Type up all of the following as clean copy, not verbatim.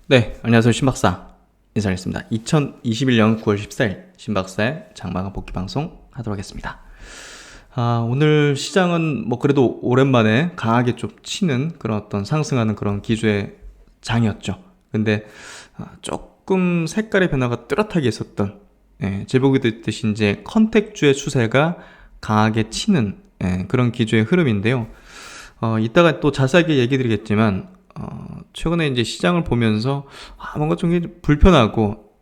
네, 안녕하세요. 신박사 인사드리겠습니다. 2021년 9월 14일 신박사의 장마감 복귀 방송 하도록 하겠습니다. 오늘 시장은 뭐 그래도 오랜만에 강하게 좀 치는 그런 어떤 상승하는 그런 기조의 장이었죠. 근데 조금 색깔의 변화가 뚜렷하게 있었던, 제목이 듣듯이 이제 컨택주의 추세가 강하게 치는, 그런 기조의 흐름인데요. 이따가 또 자세하게 얘기 드리겠지만, 최근에 이제 시장을 보면서, 뭔가 좀 불편하고,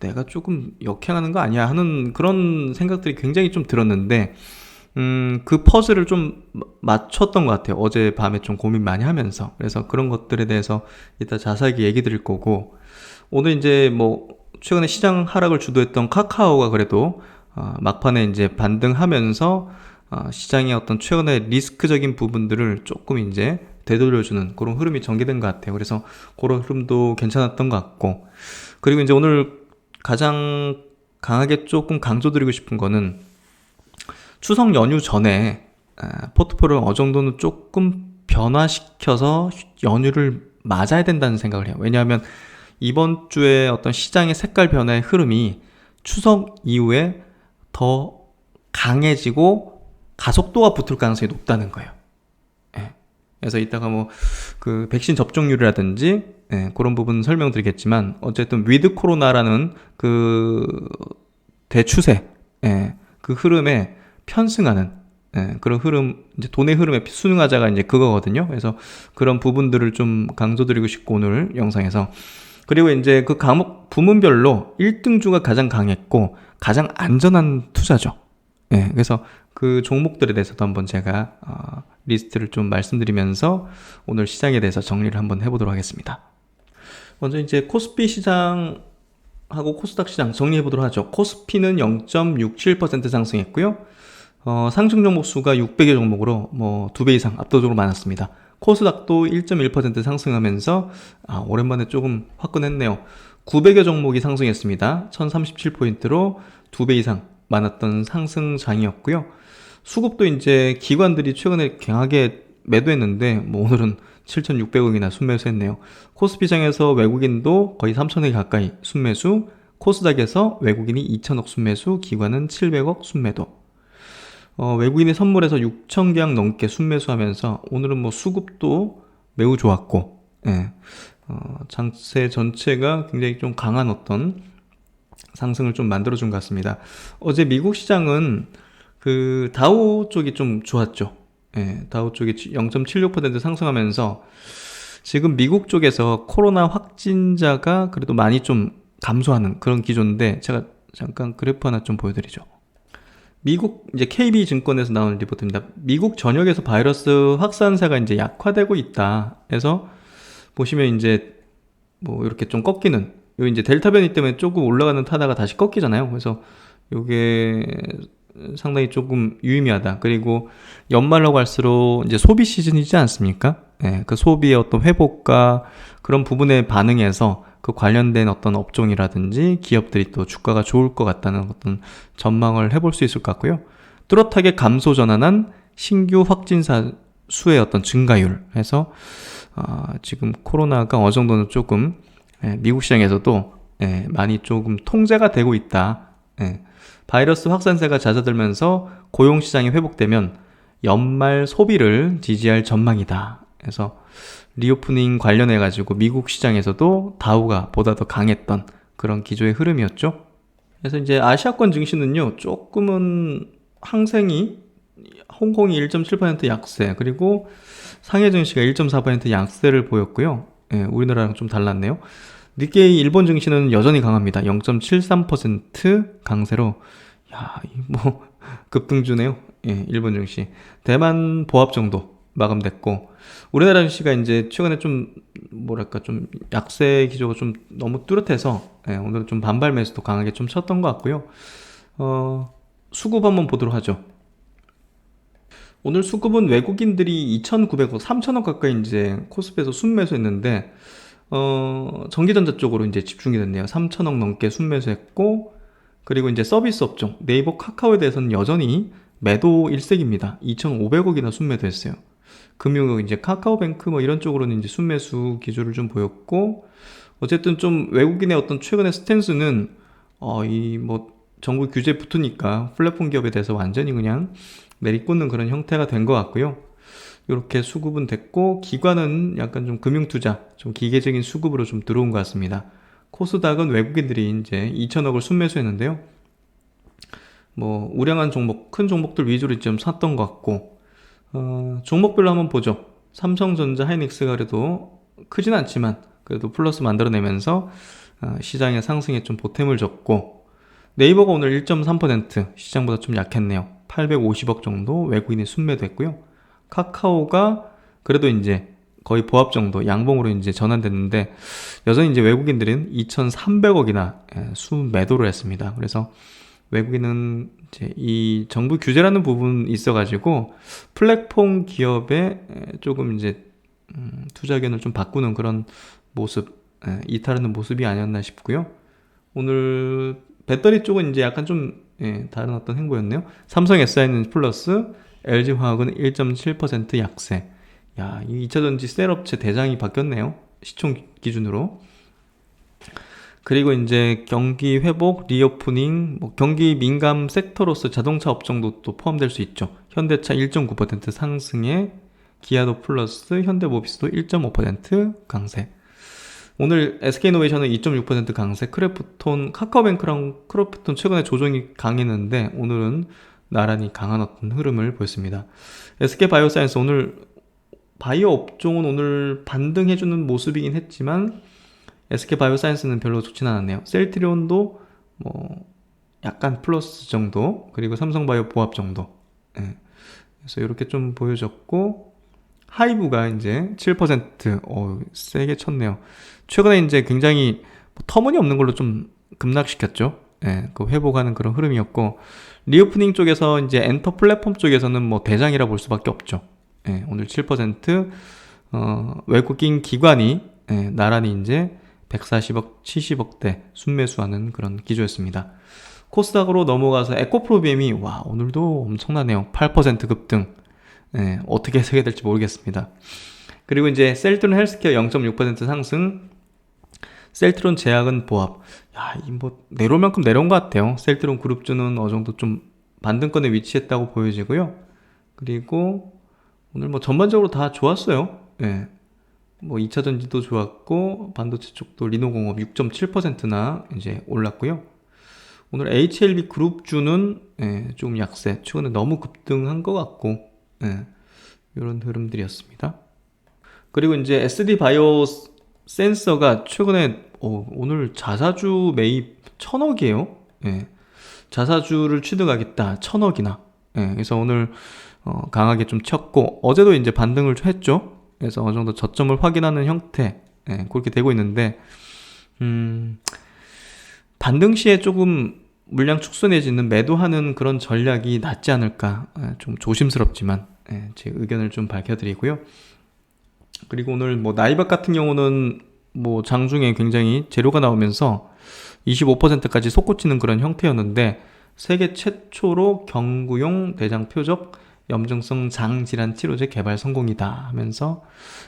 내가 조금 역행하는 거 아니야 하는 그런 생각들이 굉장히 좀 들었는데, 그 퍼즐을 좀 맞췄던 것 같아요. 어제 밤에 좀 고민 많이 하면서. 그래서 그런 것들에 대해서 이따 자세하게 얘기 드릴 거고, 오늘 이제 뭐, 최근에 시장 하락을 주도했던 카카오가 그래도, 막판에 이제 반등하면서, 시장의 어떤 최근의 리스크적인 부분들을 조금 이제 되돌려주는 그런 흐름이 전개된 것 같아요. 그래서 그런 흐름도 괜찮았던 것 같고, 그리고 이제 오늘 가장 강하게 조금 강조드리고 싶은 거는 추석 연휴 전에 포트폴리오를 어느 정도는 조금 변화시켜서 연휴를 맞아야 된다는 생각을 해요. 왜냐하면 이번 주에 어떤 시장의 색깔 변화의 흐름이 추석 이후에 더 강해지고 가속도가 붙을 가능성이 높다는 거예요. 그래서 이따가 뭐 그 백신 접종률이라든지, 그런 부분 설명드리겠지만, 어쨌든 위드 코로나라는 그 대추세, 그 흐름에 편승하는, 그런 흐름, 이제 돈의 흐름에 순응하자가 이제 그거거든요. 그래서 그런 부분들을 좀 강조드리고 싶고, 오늘 영상에서. 그리고 이제 그 과목 부문별로 1등주가 가장 강했고 가장 안전한 투자죠. 그래서 그 종목들에 대해서도 한번 제가 리스트를 좀 말씀드리면서 오늘 시장에 대해서 정리를 한번 해보도록 하겠습니다. 먼저 이제 코스피 시장하고 코스닥 시장 정리해보도록 하죠. 코스피는 0.67% 상승했고요. 상승 종목 수가 600여 종목으로 뭐 2배 이상 압도적으로 많았습니다. 코스닥도 1.1% 상승하면서 오랜만에 조금 화끈했네요. 900여 종목이 상승했습니다. 1037포인트로 2배 이상 많았던 상승장이었고요. 수급도 이제 기관들이 최근에 강하게 매도했는데 뭐 오늘은 7,600억이나 순매수했네요. 코스피장에서 외국인도 거의 3,000억 가까이 순매수, 코스닥에서 외국인이 2,000억 순매수, 기관은 700억 순매도. 외국인이 선물해서 6,000계약 넘게 순매수하면서 오늘은 뭐 수급도 매우 좋았고, 장세 전체가 굉장히 좀 강한 어떤 상승을 좀 만들어준 것 같습니다. 어제 미국 시장은 그 다우 쪽이 좀 좋았죠. 다우 쪽이 0.76% 상승하면서 지금 미국 쪽에서 코로나 확진자가 그래도 많이 좀 감소하는 그런 기조인데, 제가 잠깐 그래프 하나 좀 보여드리죠. 미국 이제 KB증권에서 나온 리포트입니다. 미국 전역에서 바이러스 확산세가 이제 약화되고 있다. 그래서 보시면 이제 뭐 이렇게 좀 꺾이는, 요 이제 델타 변이 때문에 조금 올라가는 타다가 다시 꺾이잖아요. 그래서 요게 상당히 조금 유의미하다. 그리고 연말로 갈수록 이제 소비 시즌이지 않습니까? 그 소비의 어떤 회복과 그런 부분에 반응해서 그 관련된 어떤 업종이라든지 기업들이 또 주가가 좋을 것 같다는 어떤 전망을 해볼 수 있을 것 같고요. 뚜렷하게 감소 전환한 신규 확진자 수의 어떤 증가율 해서 지금 코로나가 어느 정도는 조금 미국 시장에서도 많이 조금 통제가 되고 있다. 바이러스 확산세가 잦아들면서 고용시장이 회복되면 연말 소비를 지지할 전망이다. 그래서 리오프닝 관련해가지고 미국 시장에서도 다우가 보다 더 강했던 그런 기조의 흐름이었죠. 그래서 이제 아시아권 증시는요, 조금은 항생이, 홍콩이 1.7% 약세, 그리고 상해 증시가 1.4% 약세를 보였고요. 우리나라랑 좀 달랐네요. 니케이 일본 증시는 여전히 강합니다. 0.73% 강세로, 뭐 급등주네요. 일본 증시. 대만 보합 정도 마감됐고, 우리나라 증시가 이제 최근에 좀 뭐랄까 좀 약세 기조가 좀 너무 뚜렷해서, 오늘은 좀 반발 매수도 강하게 좀 쳤던 것 같고요. 수급 한번 보도록 하죠. 오늘 수급은 외국인들이 2,900억, 3,000억 가까이 이제 코스피에서 순매수했는데, 전기전자 쪽으로 이제 집중이 됐네요. 3,000억 넘게 순매수했고, 그리고 이제 서비스 업종, 네이버 카카오에 대해서는 여전히 매도 일색입니다. 2,500억이나 순매도했어요. 금융, 이제 카카오뱅크 뭐 이런 쪽으로는 이제 순매수 기조를 좀 보였고, 어쨌든 좀 외국인의 어떤 최근의 스탠스는 이 뭐 정부 규제 붙으니까 플랫폼 기업에 대해서 완전히 그냥 내리꽂는 그런 형태가 된 것 같고요. 이렇게 수급은 됐고, 기관은 약간 좀 금융투자, 좀 기계적인 수급으로 좀 들어온 것 같습니다. 코스닥은 외국인들이 이제 2천억을 순매수했는데요. 뭐 우량한 종목, 큰 종목들 위주로 좀 샀던 것 같고, 종목별로 한번 보죠. 삼성전자, 하이닉스가 그래도 크진 않지만 그래도 플러스 만들어내면서 시장의 상승에 좀 보탬을 줬고, 네이버가 오늘 1.3% 시장보다 좀 약했네요. 850억 정도 외국인이 순매도했고요. 카카오가 그래도 이제 거의 보합 정도 양봉으로 이제 전환됐는데, 여전히 이제 외국인들은 2,300억이나 순매도를 했습니다. 그래서 외국인은 이제 이 정부 규제라는 부분이 있어가지고 플랫폼 기업에 조금 이제 투자 의견을 좀 바꾸는 그런 모습, 이탈하는 모습이 아니었나 싶고요. 오늘 배터리 쪽은 이제 약간 좀 다른 어떤 행보였네요. 삼성 SI는 플러스, LG화학은 1.7% 약세. 야, 이 2차전지 셀업체 대장이 바뀌었네요. 시총 기준으로. 그리고 이제 경기 회복, 리오프닝, 뭐 경기 민감 섹터로서 자동차 업종도 또 포함될 수 있죠. 현대차 1.9% 상승에 기아도 플러스, 현대모비스도 1.5% 강세. 오늘 SK이노베이션은 2.6% 강세, 크래프톤, 카카오뱅크랑 크래프톤 최근에 조정이 강했는데 오늘은 나란히 강한 어떤 흐름을 보였습니다. SK바이오사이언스 오늘 바이오 업종은 오늘 반등해주는 모습이긴 했지만 SK바이오사이언스는 별로 좋진 않았네요. 셀트리온도 뭐 약간 플러스 정도, 그리고 삼성바이오 보합 정도. 그래서 이렇게 좀 보여졌고, 하이브가 이제 7% 세게 쳤네요. 최근에 이제 굉장히 터무니없는 걸로 좀 급락시켰죠. 그 회복하는 그런 흐름이었고, 리오프닝 쪽에서 이제 엔터 플랫폼 쪽에서는 뭐 대장이라 볼 수밖에 없죠. 오늘 7% 외국인 기관이 나란히 이제 140억, 70억대 순매수하는 그런 기조였습니다. 코스닥으로 넘어가서 에코프로비엠이 오늘도 엄청나네요. 8% 급등. 어떻게 해석해야 될지 모르겠습니다. 그리고 이제 셀트론 헬스케어 0.6% 상승, 셀트론 제약은 보합. 이 뭐 내려올 만큼 내려온 것 같아요. 셀트론 그룹주는 어느 정도 좀 반등권에 위치했다고 보여지고요. 그리고 오늘 뭐 전반적으로 다 좋았어요. 뭐 2차전지도 좋았고, 반도체 쪽도 리노공업 6.7%나 이제 올랐고요. 오늘 HLB 그룹주는 좀 약세, 최근에 너무 급등한 것 같고, 이런 흐름들이었습니다. 그리고 이제 SD 바이오 센서가 최근에 오늘 자사주 매입 1,000억이에요. 자사주를 취득하겠다 1,000억이나. 그래서 오늘 강하게 좀 쳤고, 어제도 이제 반등을 했죠. 그래서 어느 정도 저점을 확인하는 형태, 그렇게 되고 있는데, 반등 시에 조금 물량 축소 내지는 매도하는 그런 전략이 낫지 않을까, 좀 조심스럽지만 제 의견을 좀 밝혀드리고요. 그리고 오늘 뭐 나이박 같은 경우는 뭐 장중에 굉장히 재료가 나오면서 25%까지 솟구치는 그런 형태였는데, 세계 최초로 경구용 대장 표적 염증성 장질환 치료제 개발 성공이다 하면서,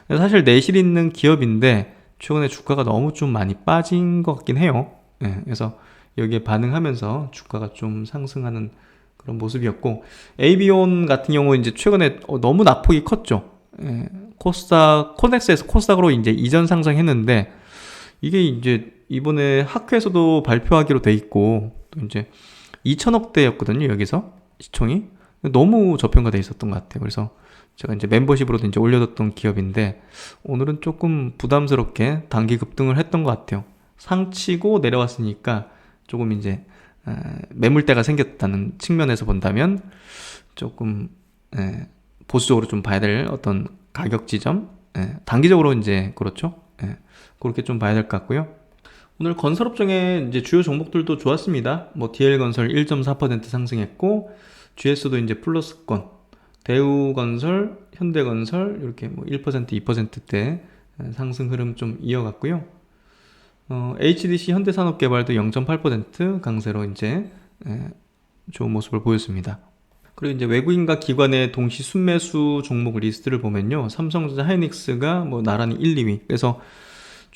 사실 내실 있는 기업인데 최근에 주가가 너무 좀 많이 빠진 것 같긴 해요. 그래서 여기에 반응하면서 주가가 좀 상승하는 그런 모습이었고, 에이비온 같은 경우 이제 최근에 너무 낙폭이 컸죠. 코스닥, 코넥스에서 코스닥으로 이제 이전 상승했는데, 이게 이제 이번에 학회에서도 발표하기로 돼 있고, 또 이제 2천억대였거든요, 여기서 시총이. 너무 저평가돼 있었던 것 같아요. 그래서 제가 이제 멤버십으로도 이제 올려뒀던 기업인데, 오늘은 조금 부담스럽게 단기 급등을 했던 것 같아요. 상치고 내려왔으니까 조금 이제 매물대가 생겼다는 측면에서 본다면 조금 보수적으로 좀 봐야 될 어떤 가격 지점, 단기적으로 이제 그렇죠. 그렇게 좀 봐야 될 것 같고요. 오늘 건설업종의 이제 주요 종목들도 좋았습니다. 뭐 DL건설 1.4% 상승했고, GS도 이제 플러스권, 대우건설, 현대건설 이렇게 뭐 1%, 2%대 상승 흐름 좀 이어갔고요. HDC 현대산업개발도 0.8% 강세로 이제 좋은 모습을 보였습니다. 그리고 이제 외국인과 기관의 동시 순매수 종목 리스트를 보면요, 삼성전자, 하이닉스가 뭐 나란히 1, 2위. 그래서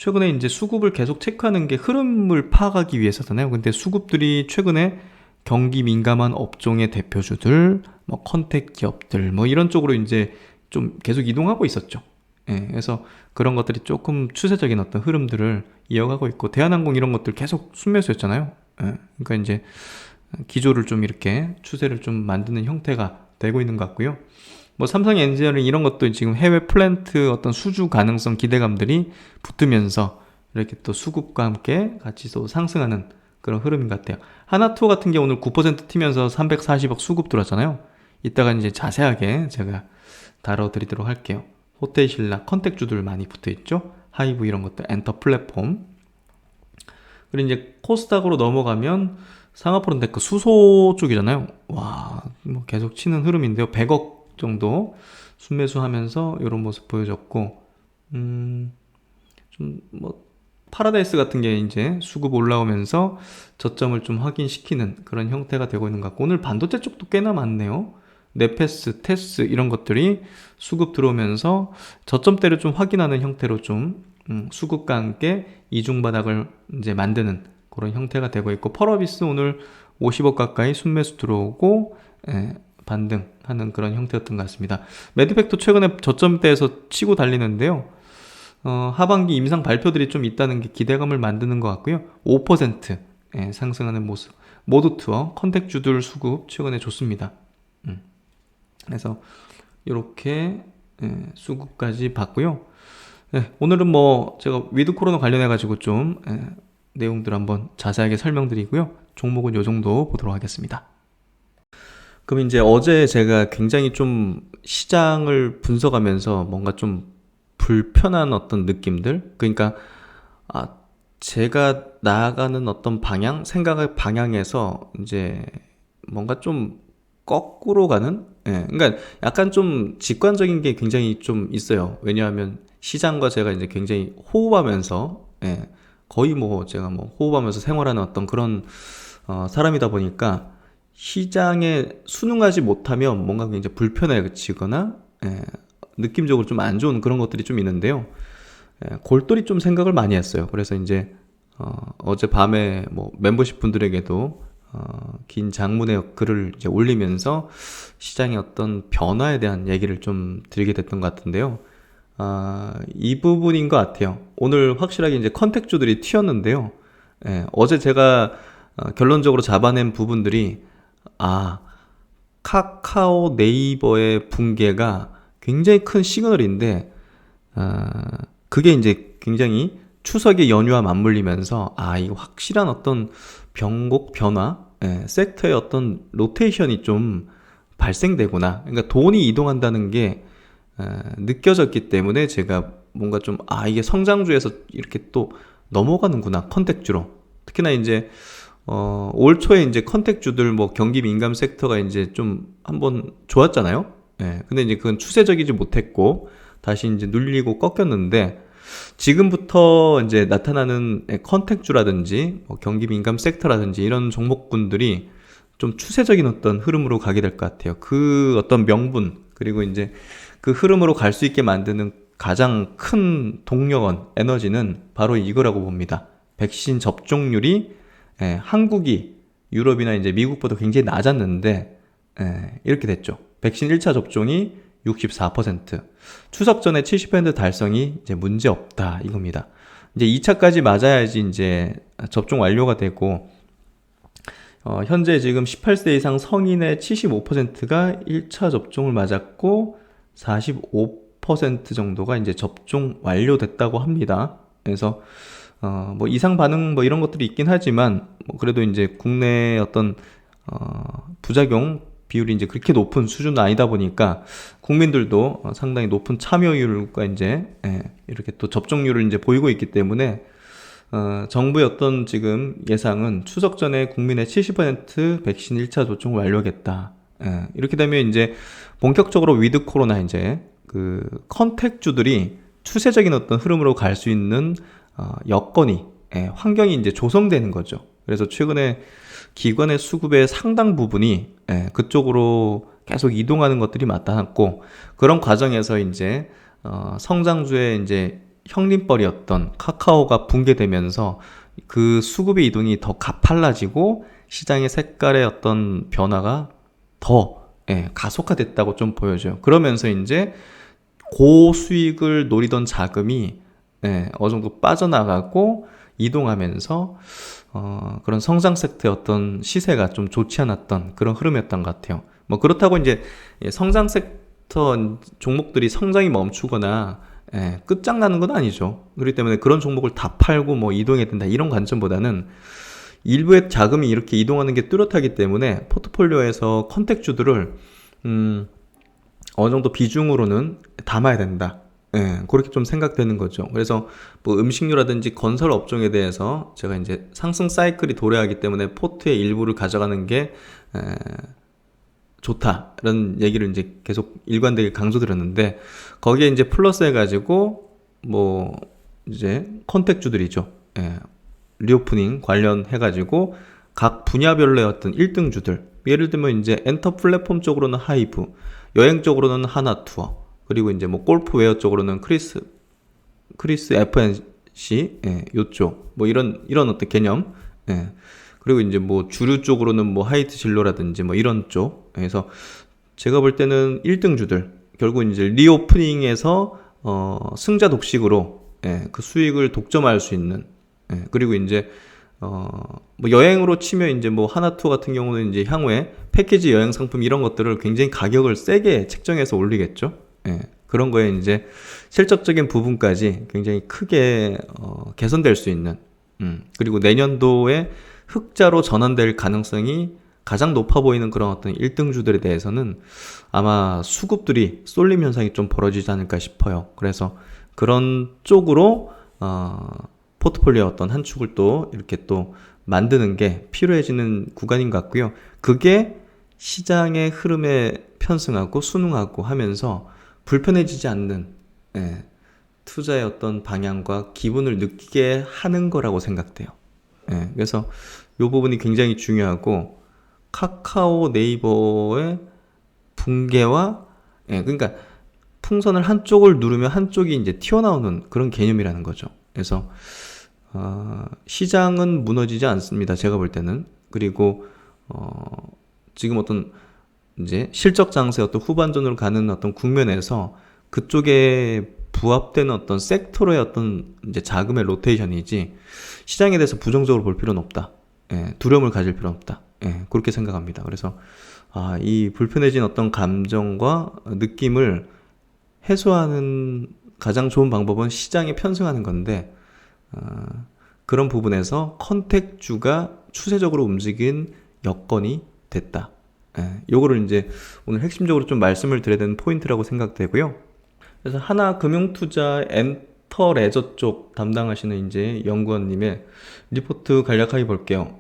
최근에 이제 수급을 계속 체크하는 게 흐름을 파악하기 위해서잖아요. 근데 수급들이 최근에 경기 민감한 업종의 대표주들, 뭐 컨택 기업들, 뭐 이런 쪽으로 이제 좀 계속 이동하고 있었죠. 예, 그래서 그런 것들이 조금 추세적인 어떤 흐름들을 이어가고 있고, 대한항공 이런 것들 계속 순매수였잖아요. 예, 그러니까 이제 기조를 좀 이렇게 추세를 좀 만드는 형태가 되고 있는 것 같고요. 뭐 삼성 엔지니어링 이런 것도 지금 해외 플랜트 어떤 수주 가능성 기대감들이 붙으면서 이렇게 또 수급과 함께 같이 또 상승하는 그런 흐름인 것 같아요. 하나투어 같은 게 오늘 9% 튀면서 340억 수급 들어왔잖아요. 이따가 이제 자세하게 제가 다뤄드리도록 할게요. 호텔신라 컨택주들 많이 붙어있죠. 하이브 이런 것들, 엔터 플랫폼. 그리고 이제 코스닥으로 넘어가면 상하프론테크 수소 쪽이잖아요. 와, 뭐 계속 치는 흐름인데요. 100억 정도 순매수하면서 이런 모습 보여줬고, 좀 뭐 파라다이스 같은 게 이제 수급 올라오면서 저점을 좀 확인시키는 그런 형태가 되고 있는 것 같고, 오늘 반도체 쪽도 꽤나 많네요. 네페스, 테스 이런 것들이 수급 들어오면서 저점대를 좀 확인하는 형태로 좀 수급과 함께 이중바닥을 이제 만드는 그런 형태가 되고 있고, 펄어비스 오늘 50억 가까이 순매수 들어오고 반등하는 그런 형태였던 것 같습니다. 매드팩도 최근에 저점대에서 치고 달리는데요. 하반기 임상 발표들이 좀 있다는 게 기대감을 만드는 것 같고요. 5% 상승하는 모습. 모드투어, 컨택주들 수급 최근에 좋습니다. 그래서 이렇게 수급까지 봤고요. 오늘은 뭐 제가 위드 코로나 관련해 가지고 좀 내용들 한번 자세하게 설명드리고요. 종목은 요 정도 보도록 하겠습니다. 그럼 이제 어제 제가 굉장히 좀 시장을 분석하면서 뭔가 좀 불편한 어떤 느낌들, 그러니까 제가 나아가는 어떤 방향, 생각의 방향에서 이제 뭔가 좀 거꾸로 가는, 그러니까 약간 좀 직관적인 게 굉장히 좀 있어요. 왜냐하면 시장과 제가 이제 굉장히 호흡하면서, 거의 뭐 제가 뭐 호흡하면서 생활하는 어떤 그런 사람이다 보니까 시장에 순응하지 못하면 뭔가 굉장히 불편해지거나 느낌적으로 좀 안 좋은 그런 것들이 좀 있는데요. 골똘히 좀 생각을 많이 했어요. 그래서 이제 어제 밤에 뭐 멤버십 분들에게도 긴 장문의 글을 이제 올리면서 시장의 어떤 변화에 대한 얘기를 좀 드리게 됐던 것 같은데요. 이 부분인 것 같아요. 오늘 확실하게 이제 컨택주들이 튀었는데요. 어제 제가 결론적으로 잡아낸 부분들이, 카카오 네이버의 붕괴가 굉장히 큰 시그널인데, 그게 이제 굉장히 추석의 연휴와 맞물리면서 이거 확실한 어떤 변곡 변화, 섹터의 어떤 로테이션이 좀 발생되구나. 그러니까 돈이 이동한다는 게 느껴졌기 때문에 제가 뭔가 좀 이게 성장주에서 이렇게 또 넘어가는구나, 컨택주로. 특히나 이제 올 초에 이제 컨택주들 뭐 경기 민감 섹터가 이제 좀 한번 좋았잖아요. 근데 이제 그건 추세적이지 못했고 다시 이제 눌리고 꺾였는데, 지금부터 이제 나타나는 컨택주라든지 뭐 경기 민감 섹터라든지 이런 종목군들이 좀 추세적인 어떤 흐름으로 가게 될 것 같아요. 그 어떤 명분, 그리고 이제 그 흐름으로 갈 수 있게 만드는 가장 큰 동력원, 에너지는 바로 이거라고 봅니다. 백신 접종률이 한국이 유럽이나 이제 미국보다 굉장히 낮았는데 이렇게 됐죠. 백신 1차 접종이 64%, 추석 전에 70% 달성이 이제 문제 없다 이겁니다. 이제 2차까지 맞아야지 이제 접종 완료가 되고, 현재 지금 18세 이상 성인의 75%가 1차 접종을 맞았고 45% 정도가 이제 접종 완료됐다고 합니다. 그래서 뭐 이상 반응 뭐 이런 것들이 있긴 하지만 뭐 그래도 이제 국내 어떤 부작용 비율이 이제 그렇게 높은 수준은 아니다 보니까 국민들도 상당히 높은 참여율과 이제 이렇게 또 접종률을 이제 보이고 있기 때문에 정부의 어떤 지금 예상은 추석 전에 국민의 70% 백신 1차 접종을 완료하겠다. 이렇게 되면 이제 본격적으로 위드 코로나 이제 그 컨택주들이 추세적인 어떤 흐름으로 갈 수 있는 여건이, 환경이 이제 조성되는 거죠. 그래서 최근에 기관의 수급의 상당 부분이 그쪽으로 계속 이동하는 것들이 나타났고, 그런 과정에서 이제 성장주의 이제 형님뻘이었던 카카오가 붕괴되면서 그 수급의 이동이 더 가팔라지고 시장의 색깔의 어떤 변화가 더 가속화됐다고 좀 보여져요. 그러면서 이제 고수익을 노리던 자금이 어느 정도 빠져나가고 이동하면서 그런 성장 섹터의 어떤 시세가 좀 좋지 않았던 그런 흐름이었던 것 같아요. 뭐 그렇다고 이제 성장 섹터 종목들이 성장이 멈추거나 끝장나는 건 아니죠. 그렇기 때문에 그런 종목을 다 팔고 뭐 이동해야 된다 이런 관점보다는 일부의 자금이 이렇게 이동하는 게 뚜렷하기 때문에 포트폴리오에서 컨택주들을 어느 정도 비중으로는 담아야 된다. 그렇게 좀 생각되는 거죠. 그래서 뭐 음식료라든지 건설 업종에 대해서 제가 이제 상승 사이클이 도래하기 때문에 포트의 일부를 가져가는 게 좋다라는 얘기를 이제 계속 일관되게 강조드렸는데, 거기에 이제 플러스 해가지고 뭐 이제 컨택주들이죠. 리오프닝 관련해가지고 각 분야별로의 어떤 1등주들, 예를 들면 이제 엔터 플랫폼 쪽으로는 하이브, 여행 쪽으로는 하나투어, 그리고 이제 뭐 골프웨어 쪽으로는 크리스 FNC, 요쪽 뭐 이런 어떤 개념, 그리고 이제 뭐 주류 쪽으로는 뭐 하이트 진로라든지 뭐 이런 쪽. 그래서 제가 볼 때는 1등주들 결국 이제 리오프닝에서 승자 독식으로 그 수익을 독점할 수 있는, 그리고 이제 뭐 여행으로 치면 이제 뭐 하나투어 같은 경우는 이제 향후에 패키지 여행 상품 이런 것들을 굉장히 가격을 세게 책정해서 올리겠죠. 그런 거에 이제 실적적인 부분까지 굉장히 크게 개선될 수 있는, 그리고 내년도에 흑자로 전환될 가능성이 가장 높아 보이는 그런 어떤 1등주들에 대해서는 아마 수급들이 쏠림 현상이 좀 벌어지지 않을까 싶어요. 그래서 그런 쪽으로 포트폴리오 어떤 한 축을 또 이렇게 또 만드는 게 필요해지는 구간인 것 같고요. 그게 시장의 흐름에 편승하고 순응하고 하면서 불편해지지 않는 투자의 어떤 방향과 기분을 느끼게 하는 거라고 생각돼요. 그래서 이 부분이 굉장히 중요하고, 카카오 네이버의 붕괴와 그러니까 풍선을 한쪽을 누르면 한쪽이 이제 튀어나오는 그런 개념이라는 거죠. 그래서 시장은 무너지지 않습니다. 제가 볼 때는. 그리고 지금 어떤 이제 실적 장세 어떤 후반전으로 가는 어떤 국면에서 그쪽에 부합되는 어떤 섹터로의 어떤 이제 자금의 로테이션이지 시장에 대해서 부정적으로 볼 필요는 없다. 두려움을 가질 필요는 없다. 그렇게 생각합니다. 그래서 이 불편해진 어떤 감정과 느낌을 해소하는 가장 좋은 방법은 시장에 편승하는 건데, 그런 부분에서 컨택주가 추세적으로 움직인 여건이 됐다. 요거를 이제 오늘 핵심적으로 좀 말씀을 드려야 되는 포인트라고 생각되고요. 그래서 하나금융투자 엔터레저 쪽 담당하시는 이제 연구원님의 리포트 간략하게 볼게요.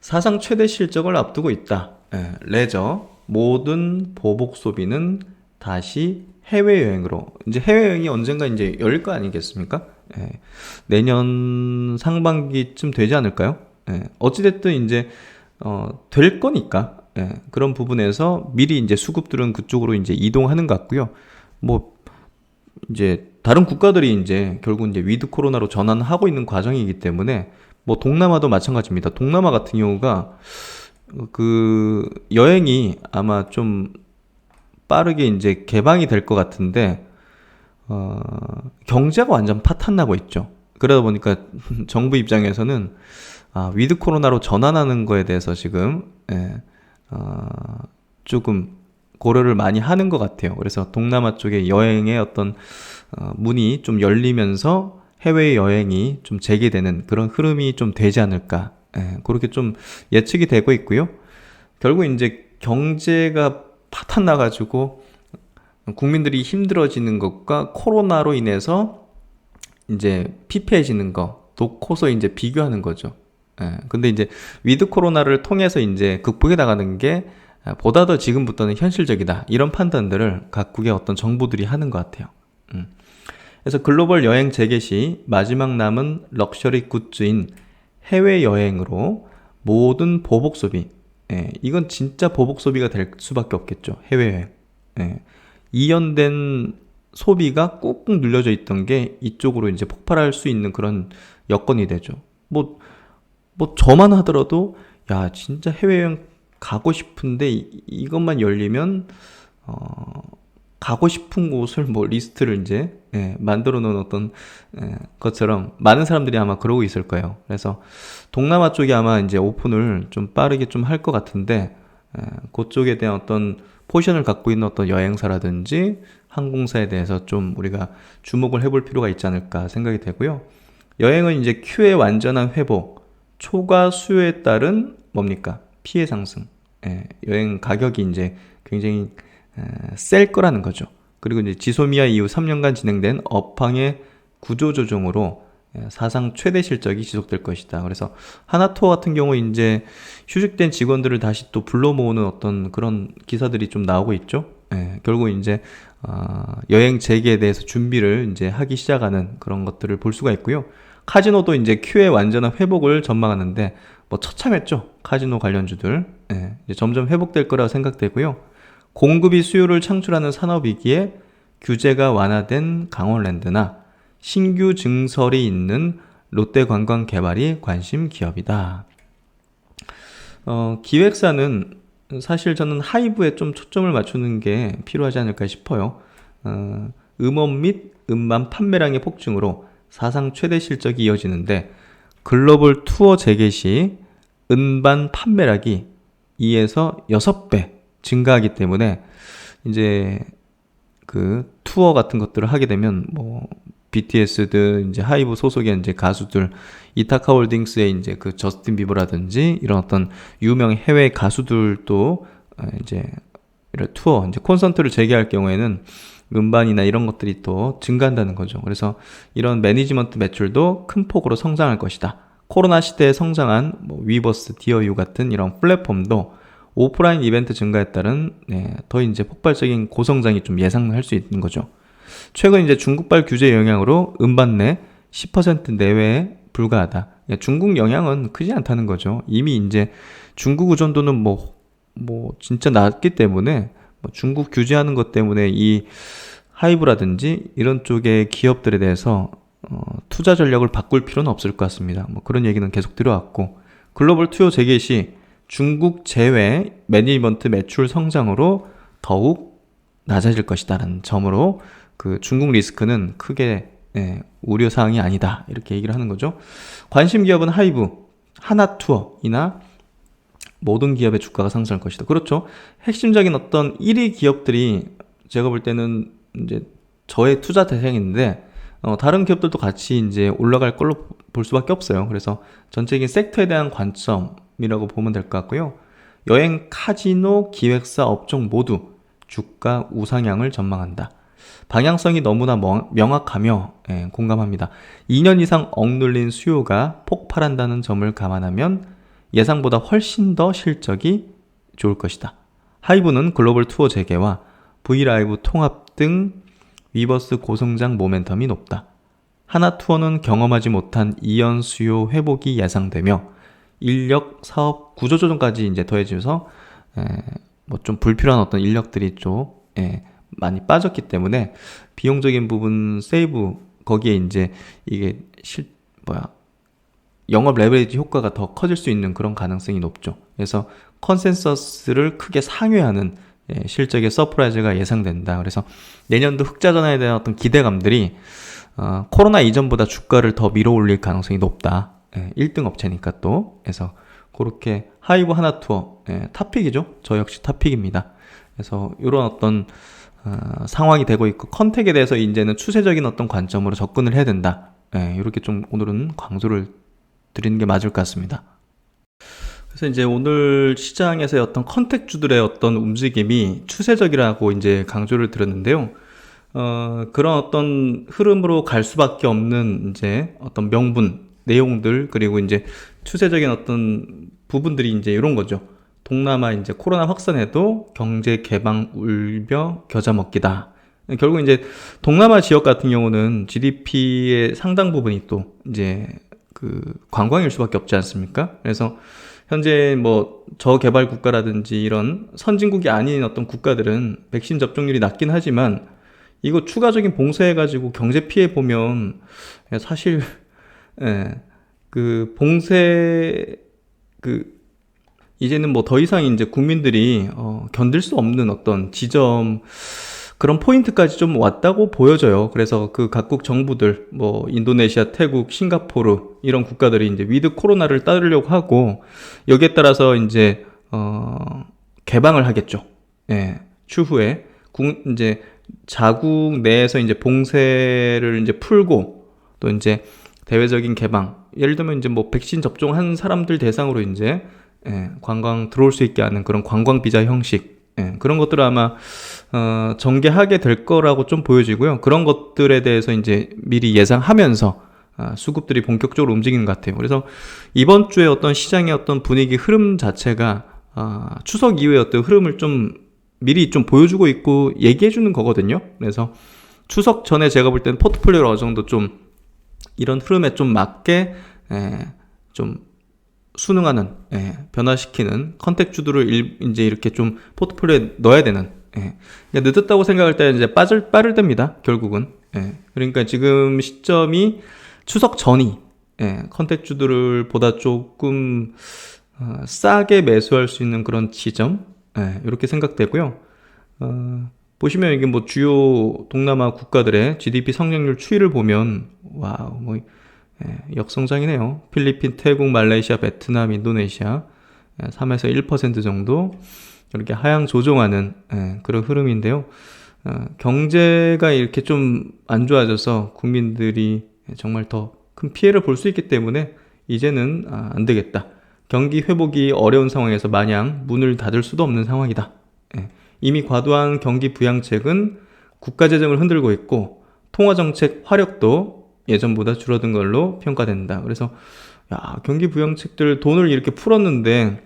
사상 최대 실적을 앞두고 있다. 레저 모든 보복 소비는 다시 해외여행으로. 이제 해외여행이 언젠가 이제 열릴 거 아니겠습니까? 내년 상반기쯤 되지 않을까요? 어찌됐든 이제 될 거니까. 그런 부분에서 미리 이제 수급들은 그쪽으로 이제 이동하는 것 같고요. 뭐 이제 다른 국가들이 이제 결국 이제 위드 코로나로 전환하고 있는 과정이기 때문에, 뭐 동남아도 마찬가지입니다. 동남아 같은 경우가 그 여행이 아마 좀 빠르게 이제 개방이 될 것 같은데, 경제가 완전 파탄나고 있죠. 그러다 보니까 정부 입장에서는 위드 코로나로 전환하는 거에 대해서 지금 조금 고려를 많이 하는 것 같아요. 그래서 동남아 쪽에 여행의 어떤 문이 좀 열리면서 해외 여행이 좀 재개되는 그런 흐름이 좀 되지 않을까, 그렇게 좀 예측이 되고 있고요. 결국 이제 경제가 파탄 나가지고 국민들이 힘들어지는 것과 코로나로 인해서 이제 피폐해지는 거 놓고서 이제 비교하는 거죠. 근데 이제 위드 코로나를 통해서 이제 극복해 나가는 게 보다 더 지금부터는 현실적이다, 이런 판단들을 각국의 어떤 정부들이 하는 것 같아요. 그래서 글로벌 여행 재개 시 마지막 남은 럭셔리 굿즈인 해외여행으로 모든 보복 소비, 이건 진짜 보복 소비가 될 수밖에 없겠죠. 해외여행. 이연된 소비가 꾹꾹 눌려져 있던 게 이쪽으로 이제 폭발할 수 있는 그런 여건이 되죠. 뭐, 저만 하더라도, 야, 진짜 해외여행 가고 싶은데, 이것만 열리면, 가고 싶은 곳을 뭐 리스트를 이제, 만들어 놓은 어떤, 것처럼 많은 사람들이 아마 그러고 있을 거예요. 그래서 동남아 쪽이 아마 이제 오픈을 좀 빠르게 좀 할 것 같은데, 그쪽에 대한 어떤 포션을 갖고 있는 어떤 여행사라든지 항공사에 대해서 좀 우리가 주목을 해볼 필요가 있지 않을까 생각이 되고요. 여행은 이제 큐의 완전한 회복, 초과 수요에 따른 뭡니까? 피해 상승. 여행 가격이 이제 굉장히 셀 거라는 거죠. 그리고 이제 지소미아 이후 3년간 진행된 업황의 구조조정으로 사상 최대 실적이 지속될 것이다. 그래서 하나투어 같은 경우 이제 휴직된 직원들을 다시 또 불러 모으는 어떤 그런 기사들이 좀 나오고 있죠. 결국 이제 여행 재개에 대해서 준비를 이제 하기 시작하는 그런 것들을 볼 수가 있고요. 카지노도 이제 큐의 완전한 회복을 전망하는데 뭐 처참했죠. 카지노 관련주들 이제 점점 회복될 거라고 생각되고요. 공급이 수요를 창출하는 산업이기에 규제가 완화된 강원랜드나 신규 증설이 있는 롯데관광개발이 관심 기업이다. 기획사는 사실 저는 하이브에 좀 초점을 맞추는 게 필요하지 않을까 싶어요. 음원 및 음반 판매량의 폭증으로 사상 최대 실적이 이어지는데 글로벌 투어 재개 시 음반 판매량이 2에서 6배 증가하기 때문에 이제 그 투어 같은 것들을 하게 되면 뭐 BTS든 이제 하이브 소속의 이제 가수들 이타카 홀딩스의 이제 그 저스틴 비버라든지 이런 어떤 유명 해외 가수들도 이제 이런 투어 이제 콘서트를 재개할 경우에는 음반이나 이런 것들이 또 증가한다는 거죠. 그래서 이런 매니지먼트 매출도 큰 폭으로 성장할 것이다. 코로나 시대에 성장한 뭐 위버스, 디어유 같은 이런 플랫폼도 오프라인 이벤트 증가에 따른 더 이제 폭발적인 고성장이 좀 예상할 수 있는 거죠. 최근 이제 중국발 규제 영향으로 음반 내 10% 내외에 불과하다. 중국 영향은 크지 않다는 거죠. 이미 이제 중국 의존도는 뭐 진짜 낮기 때문에 뭐 중국 규제하는 것 때문에 이 하이브라든지 이런 쪽의 기업들에 대해서 투자 전략을 바꿀 필요는 없을 것 같습니다. 뭐 그런 얘기는 계속 들어왔고 글로벌 투어 재개 시 중국 제외 매니지먼트 매출 성장으로 더욱 낮아질 것이다라는 점으로 그 중국 리스크는 크게 우려사항이 아니다 이렇게 얘기를 하는 거죠. 관심 기업은 하이브, 하나투어이나 모든 기업의 주가가 상승할 것이다. 그렇죠. 핵심적인 어떤 1위 기업들이 제가 볼 때는 이제 저의 투자 대상인데 다른 기업들도 같이 이제 올라갈 걸로 볼 수밖에 없어요. 그래서 전체적인 섹터에 대한 관점이라고 보면 될 것 같고요. 여행, 카지노, 기획사 업종 모두 주가 우상향을 전망한다. 방향성이 너무나 명확하며 공감합니다. 2년 이상 억눌린 수요가 폭발한다는 점을 감안하면 예상보다 훨씬 더 실적이 좋을 것이다. 하이브는 글로벌 투어 재개와 브이라이브 통합 등 위버스 고성장 모멘텀이 높다. 하나투어는 경험하지 못한 이연 수요 회복이 예상되며 인력, 사업, 구조조정까지 이제 더해지면서 뭐 좀 불필요한 어떤 인력들이 좀 많이 빠졌기 때문에 비용적인 부분 세이브 거기에 이제 이게 영업 레버리지 효과가 더 커질 수 있는 그런 가능성이 높죠. 그래서 컨센서스를 크게 상회하는 실적의 서프라이즈가 예상된다. 그래서 내년도 흑자 전환에 대한 어떤 기대감들이 코로나 이전보다 주가를 더 밀어올릴 가능성이 높다. 1등 업체니까 또. 그래서 그렇게 하이브 하나투어 탑픽이죠. 저 역시 탑픽입니다. 그래서 이런 어떤 상황이 되고 있고 컨택에 대해서 이제는 추세적인 어떤 관점으로 접근을 해야 된다. 이렇게 좀 오늘은 강조를 드리는 게 맞을 것 같습니다. 그래서 이제 오늘 시장에서의 어떤 컨택주들의 어떤 움직임이 추세적이라고 이제 강조를 드렸는데요. 그런 어떤 흐름으로 갈 수밖에 없는 이제 어떤 명분, 내용들, 그리고 이제 추세적인 어떤 부분들이 이제 이런 거죠. 동남아 이제 코로나 확산에도 경제 개방 울며 겨자 먹기다. 결국 이제 동남아 지역 같은 경우는 GDP의 상당 부분이 또 이제 그 관광일 수밖에 없지 않습니까? 그래서 현재 뭐 저개발 국가라든지 이런 선진국이 아닌 어떤 국가들은 백신 접종률이 낮긴 하지만 이거 추가적인 봉쇄해가지고 경제 피해 보면 사실 예, 그 봉쇄 그 이제는 뭐 더 이상 이제 국민들이 견딜 수 없는 어떤 지점 그런 포인트까지 좀 왔다고 보여져요. 그래서 그 각국 정부들 뭐 인도네시아, 태국, 싱가포르 이런 국가들이 이제 위드 코로나를 따르려고 하고 여기에 따라서 이제 개방을 하겠죠. 예. 추후에 이제 자국 내에서 이제 봉쇄를 이제 풀고 또 이제 대외적인 개방 예를 들면 이제 뭐 백신 접종한 사람들 대상으로 이제 관광 들어올 수 있게 하는 그런 관광 비자 형식 그런 것들을 아마 전개하게 될 거라고 좀 보여지고요. 그런 것들에 대해서 이제 미리 예상하면서 수급들이 본격적으로 움직이는 것 같아요. 그래서 이번 주에 어떤 시장의 어떤 분위기 흐름 자체가 추석 이후의 어떤 흐름을 좀 미리 좀 보여주고 있고 얘기해 주는 거거든요. 그래서 추석 전에 제가 볼 때는 포트폴리오를 어느 정도 좀 이런 흐름에 좀 맞게 좀 순응하는 변화시키는 컨택주들을 이제 이렇게 좀 포트폴리오에 넣어야 되는 늦었다고 생각할 때 이제 빠를 때입니다. 결국은 그러니까 지금 시점이 추석 전이 컨택주들을 보다 조금 싸게 매수할 수 있는 그런 지점 이렇게 생각되고요. 보시면 이게 뭐 주요 동남아 국가들의 GDP 성장률 추이를 보면 와우 뭐 역성장이네요. 필리핀, 태국, 말레이시아, 베트남, 인도네시아 3에서 1% 정도 이렇게 하향 조정하는 그런 흐름인데요. 경제가 이렇게 좀 안 좋아져서 국민들이 정말 더 큰 피해를 볼 수 있기 때문에 이제는 안 되겠다. 경기 회복이 어려운 상황에서 마냥 문을 닫을 수도 없는 상황이다. 이미 과도한 경기 부양책은 국가 재정을 흔들고 있고 통화정책 화력도 예전보다 줄어든 걸로 평가된다. 그래서 경기 부양책들 돈을 이렇게 풀었는데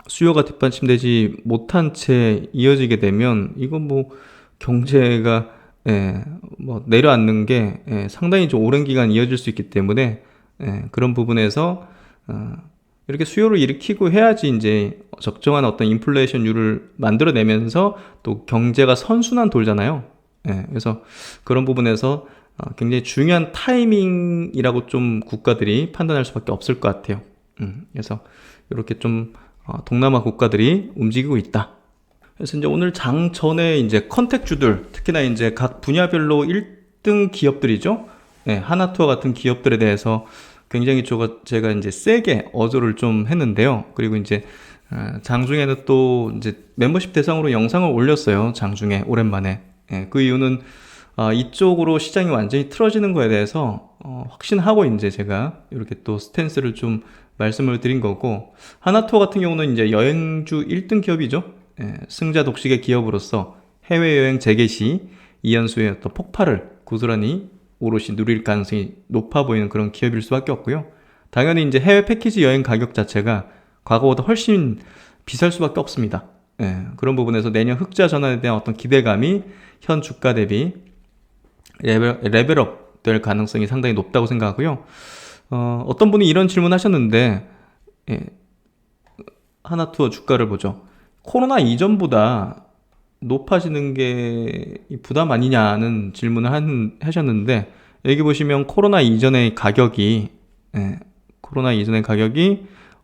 수요가 뒷받침되지 못한 채 이어지게 되면 이건 뭐 경제가 뭐 내려앉는 게 상당히 좀 오랜 기간 이어질 수 있기 때문에 그런 부분에서 이렇게 수요를 일으키고 해야지 이제 적정한 어떤 인플레이션율을 만들어내면서 또 경제가 선순환 돌잖아요. 그래서 그런 부분에서 굉장히 중요한 타이밍이라고 좀 국가들이 판단할 수밖에 없을 것 같아요. 그래서 이렇게 좀 동남아 국가들이 움직이고 있다. 그래서 이제 오늘 장 전에 이제 컨택주들 특히나 이제 각 분야별로 1등 기업들이죠. 하나투어 같은 기업들에 대해서 굉장히 제가 이제 세게 어조를 좀 했는데요. 그리고 이제 장중에는 또 이제 멤버십 대상으로 영상을 올렸어요. 장중에 오랜만에. 그 이유는 이쪽으로 시장이 완전히 틀어지는 거에 대해서 확신하고 이제 제가 이렇게 또 스탠스를 좀 말씀을 드린 거고 하나투어 같은 경우는 이제 여행주 1등 기업이죠. 승자 독식의 기업으로서 해외여행 재개 시 이연수의 어떤 폭발을 고스란히 오롯이 누릴 가능성이 높아 보이는 그런 기업일 수밖에 없고요. 당연히 이제 해외 패키지 여행 가격 자체가 과거보다 훨씬 비쌀 수밖에 없습니다. 그런 부분에서 내년 흑자 전환에 대한 어떤 기대감이 현 주가 대비 레벨업 될 가능성이 상당히 높다고 생각하고요. 어떤 분이 이런 질문 하셨는데 하나투어 주가를 보죠. 코로나 이전보다 높아지는 게 부담 아니냐는 질문을 하셨는데 여기 보시면 코로나 이전의 가격이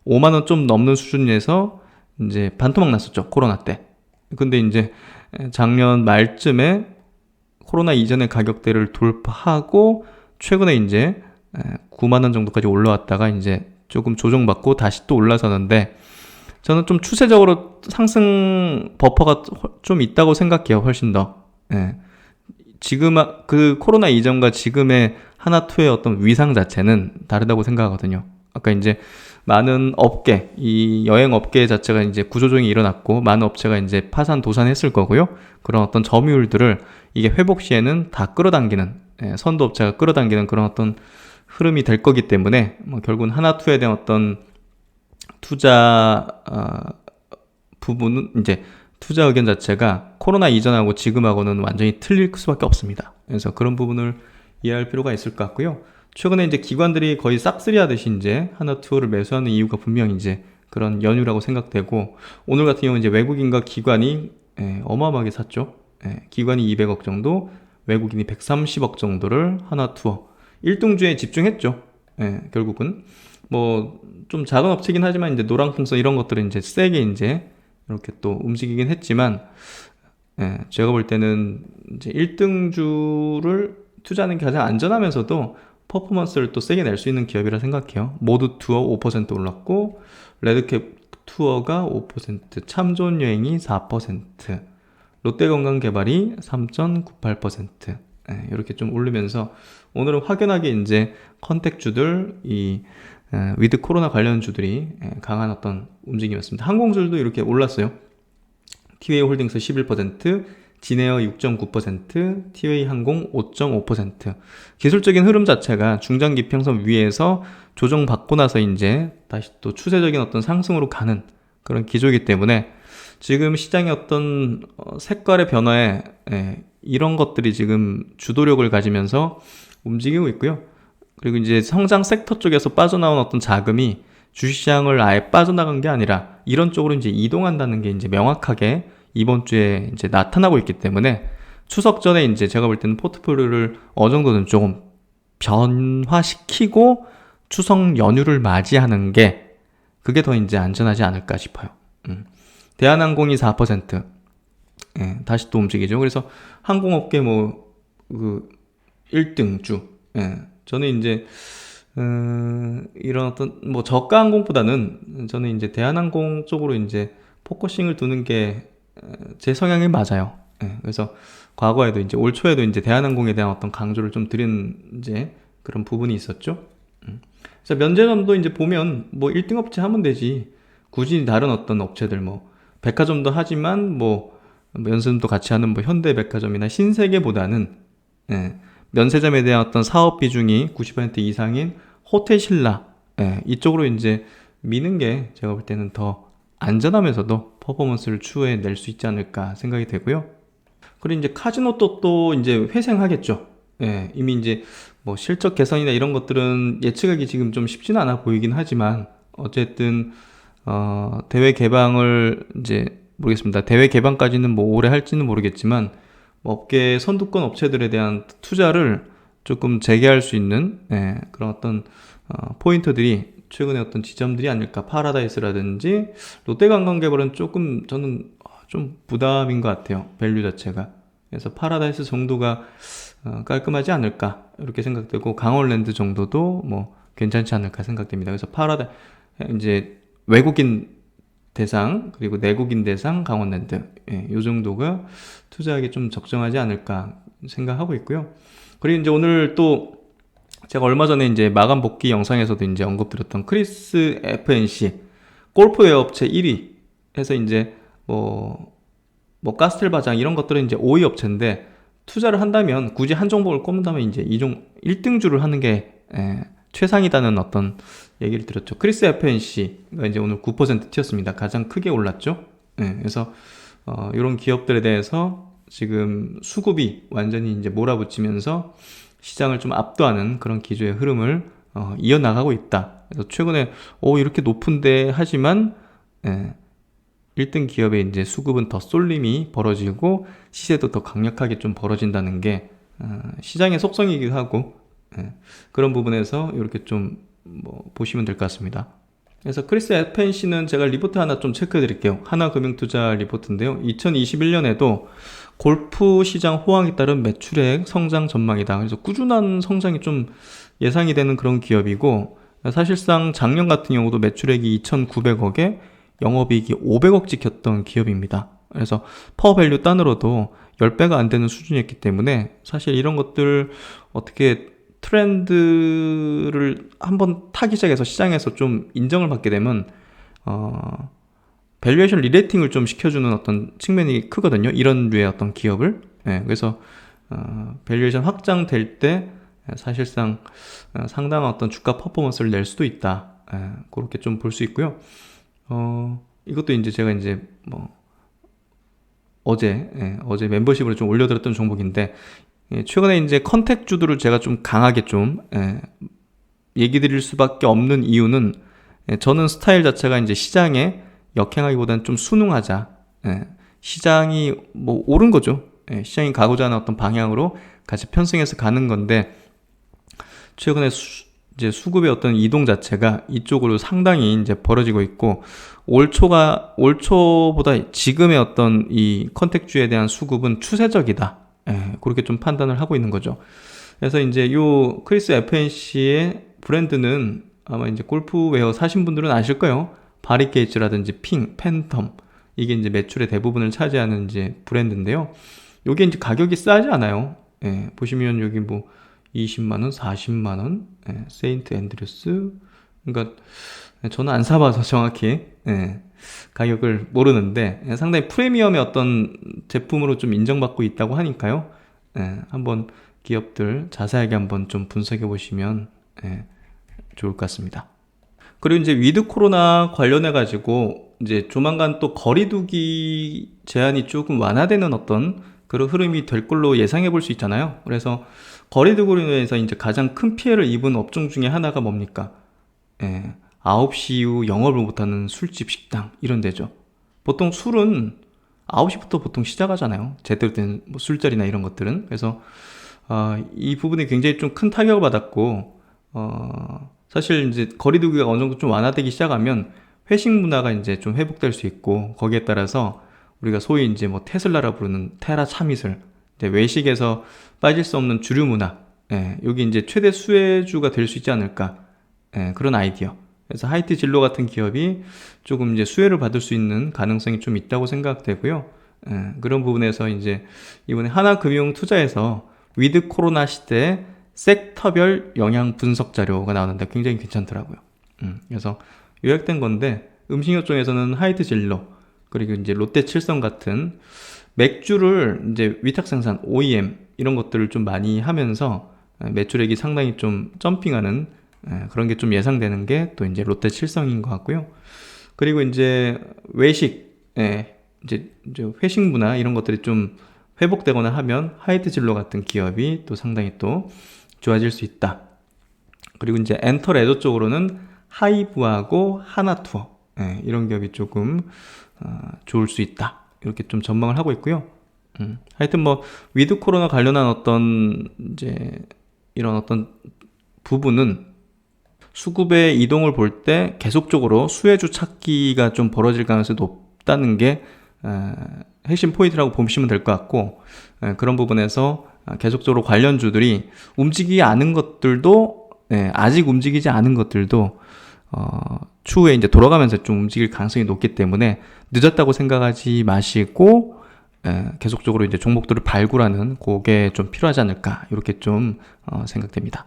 5만 원 좀 넘는 수준에서 이제 반토막 났었죠. 코로나 때. 근데 이제 작년 말쯤에 코로나 이전의 가격대를 돌파하고 최근에 이제 9만 원 정도까지 올라왔다가 이제 조금 조정받고 다시 또 올라서는데 저는 좀 추세적으로 상승 버퍼가 좀 있다고 생각해요. 훨씬 더. 지금 그 코로나 이전과 지금의 하나투의 어떤 위상 자체는 다르다고 생각하거든요. 아까 이제 많은 업계, 이 여행 업계 자체가 이제 구조조정이 일어났고 많은 업체가 이제 파산 도산했을 거고요. 그런 어떤 점유율들을 이게 회복 시에는 다 끌어당기는 선도 업체가 끌어당기는 그런 어떤 흐름이 될 거기 때문에 결국은 하나투에 대한 어떤 투자 부분은 이제 투자 의견 자체가 코로나 이전하고 지금하고는 완전히 틀릴 수밖에 없습니다. 그래서 그런 부분을 이해할 필요가 있을 것 같고요. 최근에 이제 기관들이 거의 싹쓸이 하듯이 이제 하나투어를 매수하는 이유가 분명히 이제 그런 연유라고 생각되고 오늘 같은 경우는 이제 외국인과 기관이 어마어마하게 샀죠. 기관이 200억 정도, 외국인이 130억 정도를 하나투어 1등주에 집중했죠. 예, 결국은 뭐 좀 작은 업체긴 하지만 이제 노랑풍선 이런 것들은 이제 세게 이제 이렇게 또 움직이긴 했지만, 예, 제가 볼 때는 이제 1등주를 투자하는 게 가장 안전하면서도 퍼포먼스를 또 세게 낼 수 있는 기업이라 생각해요. 모두 투어 5% 올랐고, 레드캡 투어가 5%, 참좋은여행이 4%, 롯데건강개발이 3.98%, 예, 이렇게 좀 오르면서 오늘은 확연하게 이제 컨택주들, 위드 코로나 관련주들이 강한 어떤 움직임이었습니다. 항공주들도 이렇게 올랐어요. 티웨이 홀딩스 11%, 진에어 6.9%, 티웨이 항공 5.5%. 기술적인 흐름 자체가 중장기평선 위에서 조정받고 나서 이제 다시 또 추세적인 어떤 상승으로 가는 그런 기조이기 때문에 지금 시장의 어떤 색깔의 변화에, 이런 것들이 지금 주도력을 가지면서 움직이고 있고요. 그리고 이제 성장 섹터 쪽에서 빠져나온 어떤 자금이 주식시장을 아예 빠져나간 게 아니라 이런 쪽으로 이제 이동한다는 게 이제 명확하게 이번 주에 이제 나타나고 있기 때문에 추석 전에 이제 제가 볼 때는 포트폴리오를 어느 정도는 조금 변화시키고 추석 연휴를 맞이하는 게 그게 더 이제 안전하지 않을까 싶어요. 대한항공이 4%, 예, 다시 또 움직이죠. 그래서 항공업계 그 1등주, 예, 저는 이제 이런 어떤 저가 항공보다는 저는 이제 대한항공 쪽으로 이제 포커싱을 두는 게 제 성향이 맞아요. 예, 그래서 과거에도 이제 올 초에도 이제 대한항공에 대한 어떤 강조를 좀 드린 이제 그런 부분이 있었죠. 그래서 면세점도 이제 보면 1등 업체 하면 되지. 굳이 다른 어떤 업체들 백화점도 하지만 면세점도 같이 하는 현대백화점이나 신세계보다는, 예, 면세점에 대한 어떤 사업 비중이 90% 이상인 호텔신라, 예, 이쪽으로 이제 미는 게 제가 볼 때는 더 안전하면서도 퍼포먼스를 추후에 수 있지 않을까 생각이 되고요. 그리고 이제 카지노도 또 이제 회생하겠죠. 예, 이미 이제 실적 개선이나 이런 것들은 예측하기 지금 좀 쉽지는 않아 보이긴 하지만 어쨌든 대회 개방을 이제 모르겠습니다. 대회 개방까지는 오래 할지는 모르겠지만 업계 선두권 업체들에 대한 투자를 조금 재개할 수 있는, 예, 그런 어떤 포인트들이 최근에 어떤 지점들이 아닐까. 파라다이스라든지 롯데관광개발은 조금 저는 좀 부담인 것 같아요. 밸류 자체가. 그래서 파라다이스 정도가 깔끔하지 않을까 이렇게 생각되고, 강원랜드 정도도 괜찮지 않을까 생각됩니다. 그래서 이제 외국인 대상 그리고 내국인 대상 강원랜드, 예, 요 정도가 투자하기 좀 적정하지 않을까 생각하고 있고요. 그리고 이제 오늘 또 제가 얼마 전에 이제 마감 복귀 영상에서도 이제 언급드렸던 크리스 FNC 골프웨어 업체 1위 해서 이제 가스텔 바장 이런 것들은 이제 5위 업체인데, 투자를 한다면 굳이 한 종목을 꼽는다면 이제 1등주를 하는 게, 예, 최상이다는 어떤 얘기를 드렸죠. 크리스 FNC가 이제 오늘 9% 튀었습니다. 가장 크게 올랐죠. 예, 그래서 이런 기업들에 대해서 지금 수급이 완전히 이제 몰아붙이면서 시장을 좀 압도하는 그런 기조의 흐름을 이어나가고 있다. 그래서 최근에 이렇게 높은데 하지만, 예, 1등 기업의 이제 수급은 더 쏠림이 벌어지고 시세도 더 강력하게 좀 벌어진다는 게 시장의 속성이기도 하고, 예, 그런 부분에서 이렇게 좀 보시면 될 것 같습니다. 그래서 크리스 FNC는 제가 리포트 하나 좀 체크해 드릴게요. 하나금융투자 리포트인데요. 2021년에도 골프 시장 호황에 따른 매출액 성장 전망이다. 그래서 꾸준한 성장이 좀 예상이 되는 그런 기업이고, 사실상 작년 같은 경우도 매출액이 2,900억에 영업이익이 500억 찍혔던 기업입니다. 그래서 퍼밸류 단으로도 10배가 안 되는 수준이었기 때문에 사실 이런 것들 어떻게 트렌드를 한번 타기 시작해서 시장에서 좀 인정을 받게 되면 밸류에이션 리레이팅을 좀 시켜주는 어떤 측면이 크거든요. 이런 류의 어떤 기업을. 예, 그래서 밸류에이션 확장될 때 사실상 상당한 어떤 주가 퍼포먼스를 낼 수도 있다. 예, 그렇게 좀 볼 수 있고요. 이것도 이제 제가 이제 어제 멤버십으로 좀 올려드렸던 종목인데, 예, 최근에 이제 컨택주들을 제가 좀 강하게 좀, 예, 얘기 드릴 수밖에 없는 이유는, 예, 저는 스타일 자체가 이제 시장에 역행하기보다는 좀 순응하자. 예, 시장이 오른 거죠. 시장이 가고자 하는 어떤 방향으로 같이 편승해서 가는 건데, 최근에 이제 수급의 어떤 이동 자체가 이쪽으로 상당히 이제 벌어지고 있고, 올 초보다 지금의 어떤 이 컨택주에 대한 수급은 추세적이다. 그렇게 좀 판단을 하고 있는 거죠. 그래서 이제 요 크리스 FNC의 브랜드는 아마 이제 골프웨어 사신 분들은 아실 거예요. 바리케이츠라든지 팬텀. 이게 이제 매출의 대부분을 차지하는 이제 브랜드인데요. 요게 이제 가격이 싸지 않아요. 보시면 여기 뭐 20만원, 40만원, 세인트 앤드류스. 그러니까 저는 안 사봐서 정확히 가격을 모르는데 상당히 프리미엄의 어떤 제품으로 좀 인정받고 있다고 하니까요. 한번 기업들 자세하게 한번 좀 분석해 보시면 좋을 것 같습니다. 그리고 이제 위드 코로나 관련해 가지고 이제 조만간 또 거리두기 제한이 조금 완화되는 어떤 그런 흐름이 될 걸로 예상해 볼 수 있잖아요. 그래서 거리두기로 인해서 이제 가장 큰 피해를 입은 업종 중에 하나가 뭡니까? 9시 이후 영업을 못하는 술집, 식당 이런 데죠. 보통 술은 9시부터 보통 시작하잖아요. 제대로 된 뭐 술자리나 이런 것들은. 그래서 이 부분이 굉장히 좀 큰 타격을 받았고, 사실 이제 거리두기가 어느 정도 좀 완화되기 시작하면 회식 문화가 이제 좀 회복될 수 있고, 거기에 따라서 우리가 소위 이제 뭐 테슬라라 부르는 테라 참이슬, 이제 외식에서 빠질 수 없는 주류 문화, 여기 이제 최대 수혜주가 될 수 있지 않을까, 그런 아이디어. 그래서 하이트 진로 같은 기업이 조금 이제 수혜를 받을 수 있는 가능성이 좀 있다고 생각되고요. 그런 부분에서 이제 이번에 하나금융투자에서 위드 코로나 시대 섹터별 영향 분석 자료가 나오는데 굉장히 괜찮더라고요. 그래서 요약된 건데, 음식료 쪽에서는 하이트 진로, 그리고 이제 롯데칠성 같은 맥주를 이제 위탁 생산, OEM 이런 것들을 좀 많이 하면서 매출액이 상당히 좀 점핑하는 그런 게 좀 예상되는 게 또 이제 롯데칠성인 것 같고요. 그리고 이제 외식, 이제 회식 문화 이런 것들이 좀 회복되거나 하면 하이트 진로 같은 기업이 또 상당히 또 좋아질 수 있다. 그리고 이제 엔터 레저 쪽으로는 하이브하고 하나투어, 이런 기업이 조금 좋을 수 있다. 이렇게 좀 전망을 하고 있고요. 하여튼 뭐 위드 코로나 관련한 어떤 이제 이런 어떤 부분은 수급의 이동을 볼 때 계속적으로 수혜주 찾기가 좀 벌어질 가능성이 높다는 게 핵심 포인트라고 보시면 될 것 같고, 그런 부분에서 계속적으로 관련주들이 움직이지 않은 것들도, 아직 움직이지 않은 것들도 추후에 이제 돌아가면서 좀 움직일 가능성이 높기 때문에 늦었다고 생각하지 마시고, 계속적으로 이제 종목들을 발굴하는 그게 좀 필요하지 않을까, 이렇게 좀 생각됩니다.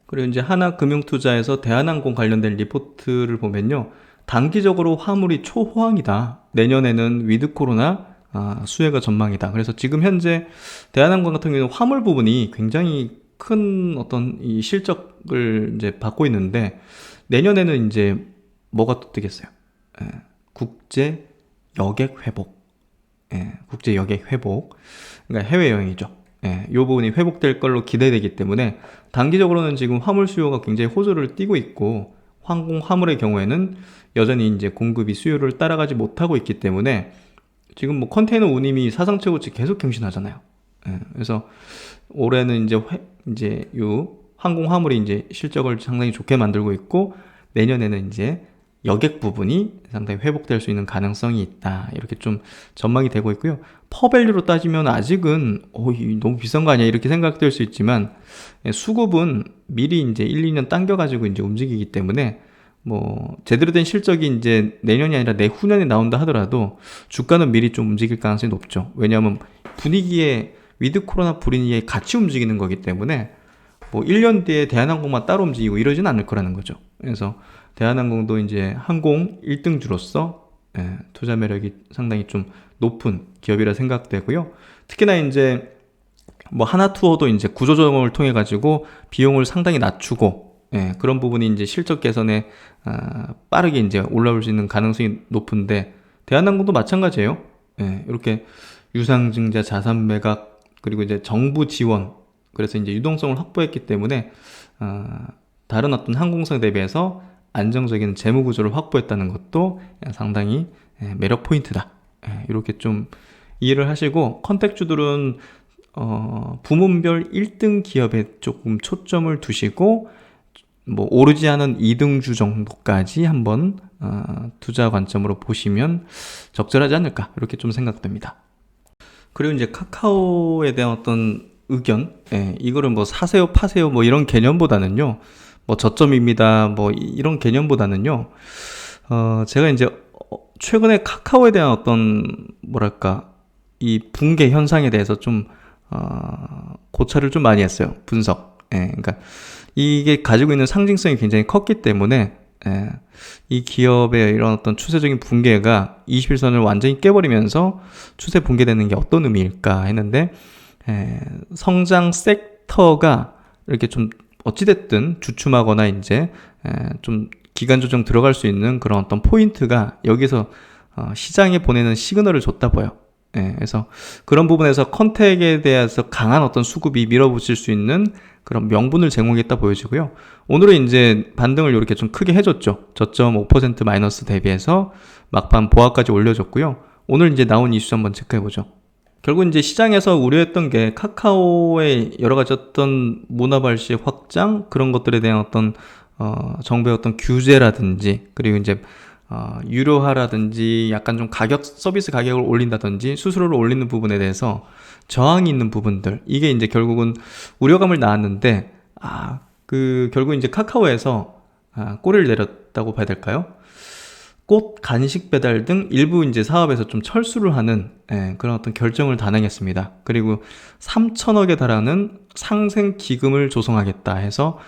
그리고 이제 하나금융투자에서 대한항공 관련된 리포트를 보면요, 단기적으로 화물이 초호황이다. 내년에는 위드 코로나 수혜가 전망이다. 그래서 지금 현재 대한항공 같은 경우는 화물 부분이 굉장히 큰 어떤 이 실적을 이제 받고 있는데, 내년에는 이제 뭐가 또 뜨겠어요? 국제 여객 회복. 국제 여객 회복. 그러니까 해외 여행이죠. 이 부분이 회복될 걸로 기대되기 때문에 단기적으로는 지금 화물 수요가 굉장히 호조를 띠고 있고, 항공 화물의 경우에는 여전히 이제 공급이 수요를 따라가지 못하고 있기 때문에 지금 뭐 컨테이너 운임이 사상 최고치 계속 경신하잖아요. 그래서 올해는 이제 요 항공 화물이 이제 실적을 상당히 좋게 만들고 있고, 내년에는 이제 여객 부분이 상당히 회복될 수 있는 가능성이 있다. 이렇게 좀 전망이 되고 있고요. 퍼밸류로 따지면 아직은 너무 비싼 거 아니야? 이렇게 생각될 수 있지만, 수급은 미리 이제 1, 2년 당겨가지고 이제 움직이기 때문에 뭐 제대로 된 실적이 이제 내년이 아니라 내후년에 나온다 하더라도 주가는 미리 좀 움직일 가능성이 높죠. 왜냐하면 분위기에 위드 코로나 분위기에 같이 움직이는 거기 때문에 뭐 1년 뒤에 대한항공만 따로 움직이고 이러진 않을 거라는 거죠. 그래서 대한항공도 이제 항공 1등주로서 투자 매력이 상당히 좀 높은 기업이라 생각되고요. 특히나 이제 뭐 하나투어도 이제 구조조정을 통해 가지고 비용을 상당히 낮추고, 그런 부분이 이제 실적 개선에 빠르게 이제 올라올 수 있는 가능성이 높은데, 대한항공도 마찬가지예요. 이렇게 유상증자 자산 매각, 그리고 이제 정부 지원, 그래서 이제 유동성을 확보했기 때문에 다른 어떤 항공사 대비해서 안정적인 재무 구조를 확보했다는 것도 상당히 매력 포인트다. 이렇게 좀 이해를 하시고 컨택주들은 부문별 1등 기업에 조금 초점을 두시고 뭐 오르지 않은 2등주 정도까지 한번 투자 관점으로 보시면 적절하지 않을까 이렇게 좀 생각됩니다. 그리고 이제 카카오에 대한 어떤 의견, 이거를 뭐 사세요 파세요 뭐 이런 개념보다는요, 뭐 저점입니다 뭐 이런 개념보다는요, 제가 이제 최근에 카카오에 대한 어떤 뭐랄까 이 붕괴 현상에 대해서 좀 고찰을 좀 많이 했어요. 분석. 그러니까 이게 가지고 있는 상징성이 굉장히 컸기 때문에 이 기업의 이런 어떤 추세적인 붕괴가 21선을 완전히 깨버리면서 추세 붕괴되는 게 어떤 의미일까 했는데, 성장 섹터가 이렇게 좀 어찌됐든 주춤하거나 이제 좀 기간 조정 들어갈 수 있는 그런 어떤 포인트가 여기서 시장에 보내는 시그널을 줬다 보여. 그래서 그런 부분에서 컨택에 대해서 강한 어떤 수급이 밀어붙일 수 있는 그런 명분을 제공했다 보여지고요. 오늘은 이제 반등을 이렇게 좀 크게 해줬죠. 저점 5% 마이너스 대비해서 막판 보합까지 올려줬고요. 오늘 이제 나온 이슈 한번 체크해보죠. 결국 이제 시장에서 우려했던 게 카카오의 여러 가지 어떤 문화 발시 확장, 그런 것들에 대한 어떤 정부의 어떤 규제라든지, 그리고 이제 유료화라든지 약간 좀 서비스 가격을 올린다든지 수수료를 올리는 부분에 대해서 저항이 있는 부분들, 이게 이제 결국은 우려감을 낳았는데, 결국 이제 카카오에서 꼬리를 내렸다고 봐야 될까요? 꽃, 간식 배달 등 일부 이제 사업에서 좀 철수를 하는 그런 어떤 결정을 단행했습니다. 그리고 3천억에 달하는 상생 기금을 조성하겠다 해서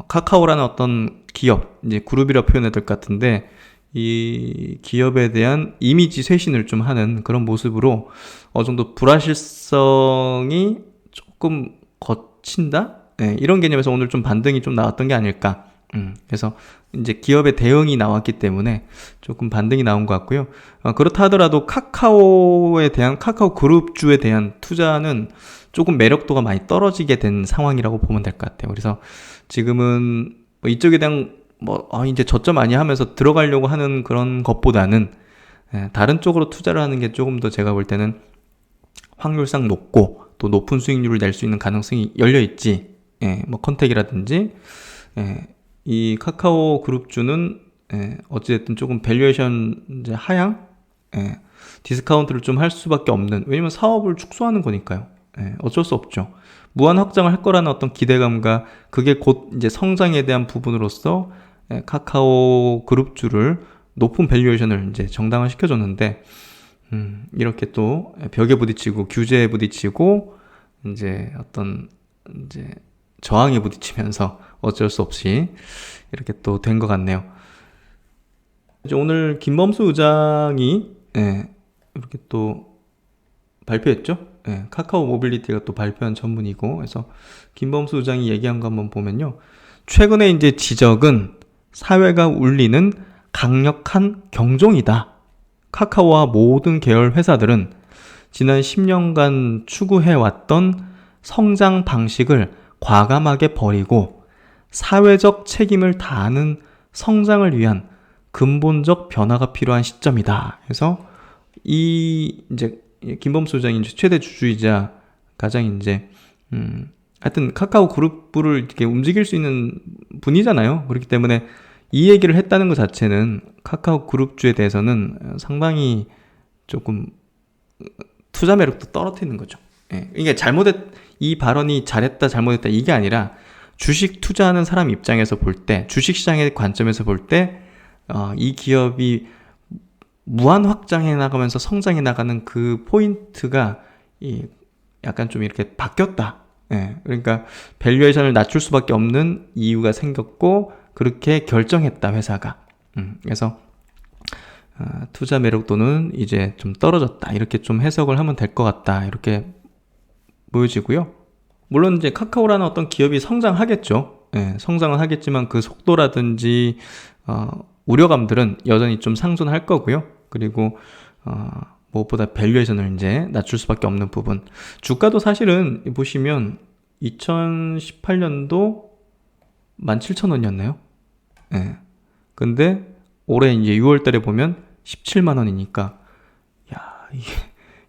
카카오라는 어떤 기업, 이제 그룹이라 표현해야 될 것 같은데, 이 기업에 대한 이미지 쇄신을 좀 하는 그런 모습으로 어느 정도 불확실성이 조금 거친다? 이런 개념에서 오늘 좀 반등이 좀 나왔던 게 아닐까. 그래서 이제 기업의 대응이 나왔기 때문에 조금 반등이 나온 것 같고요. 그렇다 하더라도 카카오에 대한, 카카오 그룹주에 대한 투자는 조금 매력도가 많이 떨어지게 된 상황이라고 보면 될 것 같아요. 그래서 지금은 뭐 이쪽에 대한 이제 저점 아니야 하면서 들어가려고 하는 그런 것보다는 다른 쪽으로 투자를 하는 게 조금 더 제가 볼 때는 확률상 높고 또 높은 수익률을 낼 수 있는 가능성이 열려있지. 뭐 컨택이라든지 이 카카오 그룹주는 어찌됐든 조금 밸류에이션 이제 하향, 디스카운트를 좀 할 수밖에 없는, 왜냐면 사업을 축소하는 거니까요. 어쩔 수 없죠. 무한 확장을 할 거라는 어떤 기대감과 그게 곧 이제 성장에 대한 부분으로서 카카오 그룹주를 높은 밸류에이션을 이제 정당화 시켜줬는데, 이렇게 또 벽에 부딪히고 규제에 부딪히고 이제 어떤 이제 저항에 부딪히면서 어쩔 수 없이 이렇게 또 된 것 같네요. 이제 오늘 김범수 의장이 이렇게 또 발표했죠. 카카오 모빌리티가 또 발표한 전문이고, 그래서 김범수 의장이 얘기한 거 한번 보면요. 최근에 이제 지적은 사회가 울리는 강력한 경종이다. 카카오와 모든 계열 회사들은 지난 10년간 추구해왔던 성장 방식을 과감하게 버리고 사회적 책임을 다하는 성장을 위한 근본적 변화가 필요한 시점이다. 그래서 이 이제 김범수 의장이 최대 주주이자 가장 이제 하여튼 카카오 그룹을 이렇게 움직일 수 있는 분이잖아요. 그렇기 때문에 이 얘기를 했다는 것 자체는 카카오 그룹주에 대해서는 상당히 조금 투자 매력도 떨어뜨리는 거죠. 이게 이 발언이 잘했다 잘못했다 이게 아니라 주식 투자하는 사람 입장에서 볼 때, 주식시장의 관점에서 볼 때 이 기업이 무한 확장해 나가면서 성장해 나가는 그 포인트가 약간 좀 이렇게 바뀌었다. 그러니까 밸류에이션을 낮출 수밖에 없는 이유가 생겼고 그렇게 결정했다 회사가. 그래서 투자 매력도는 이제 좀 떨어졌다, 이렇게 좀 해석을 하면 될 것 같다, 이렇게 보여지고요. 물론 이제 카카오라는 어떤 기업이 성장하겠죠. 성장은 하겠지만 그 속도라든지 우려감들은 여전히 좀 상존할 거고요. 그리고 무엇보다 밸류에이션을 이제 낮출 수밖에 없는 부분. 주가도 사실은 보시면 2018년도 17,000원이었나요? 근데 올해 이제 6월 달에 보면 17만 원이니까, 야,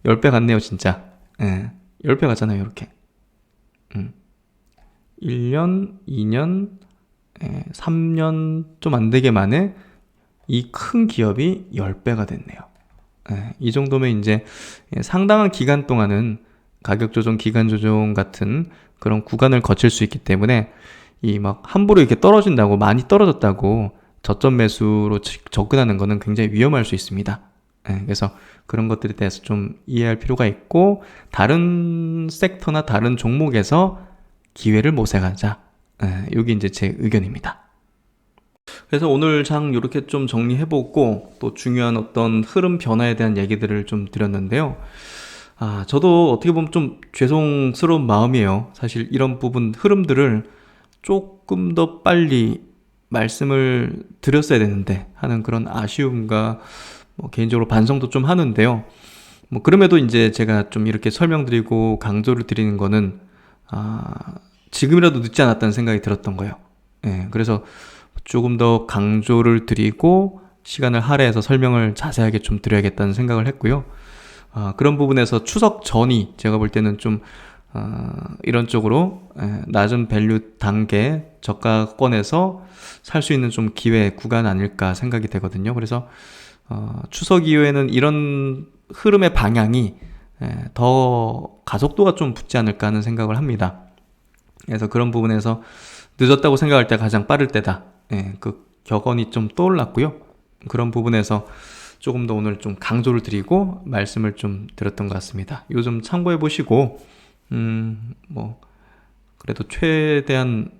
10배 같네요, 진짜. 예, 10배 같잖아요, 이렇게. 1년, 2년, 3년 좀 안 되게 만에 이 큰 기업이 10배가 됐네요. 이 정도면 이제 상당한 기간 동안은 가격 조정, 기간 조정 같은 그런 구간을 거칠 수 있기 때문에 이 막 함부로 이렇게 떨어진다고, 많이 떨어졌다고 저점 매수로 접근하는 거는 굉장히 위험할 수 있습니다. 그래서 그런 것들에 대해서 좀 이해할 필요가 있고, 다른 섹터나 다른 종목에서 기회를 모색하자. 여기 이제 제 의견입니다. 그래서 오늘 장 이렇게 좀 정리해보고 또 중요한 어떤 흐름 변화에 대한 얘기들을 좀 드렸는데요. 저도 어떻게 보면 좀 죄송스러운 마음이에요. 사실 이런 부분 흐름들을 조금 더 빨리 말씀을 드렸어야 되는데 하는 그런 아쉬움과 뭐 개인적으로 반성도 좀 하는데요. 뭐 그럼에도 이제 제가 좀 이렇게 설명드리고 강조를 드리는 거는 지금이라도 늦지 않았다는 생각이 들었던 거예요. 그래서 조금 더 강조를 드리고 시간을 할애해서 설명을 자세하게 좀 드려야겠다는 생각을 했고요. 그런 부분에서 추석 전이 제가 볼 때는 좀 이런 쪽으로 낮은 밸류 단계 저가권에서 살 수 있는 좀 기회 구간 아닐까 생각이 되거든요. 그래서 추석 이후에는 이런 흐름의 방향이 더 가속도가 좀 붙지 않을까 하는 생각을 합니다. 그래서 그런 부분에서 늦었다고 생각할 때가 가장 빠를 때다. 그 격언이 좀 떠올랐고요. 그런 부분에서 조금 더 오늘 좀 강조를 드리고 말씀을 좀 드렸던 것 같습니다. 이거 좀 참고해 보시고 뭐 그래도 최대한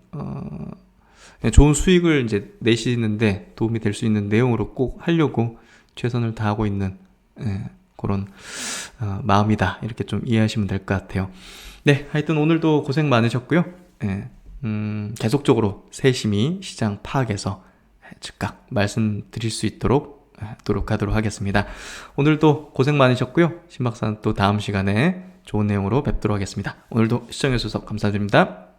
좋은 수익을 이제 내시는데 도움이 될 수 있는 내용으로 꼭 하려고 최선을 다하고 있는 그런 마음이다. 이렇게 좀 이해하시면 될 것 같아요. 네, 하여튼 오늘도 고생 많으셨고요. 계속적으로 세심히 시장 파악해서 즉각 말씀드릴 수 있도록 노력하도록 하겠습니다. 오늘도 고생 많으셨고요. 신박사는 또 다음 시간에 좋은 내용으로 뵙도록 하겠습니다. 오늘도 시청해주셔서 감사드립니다.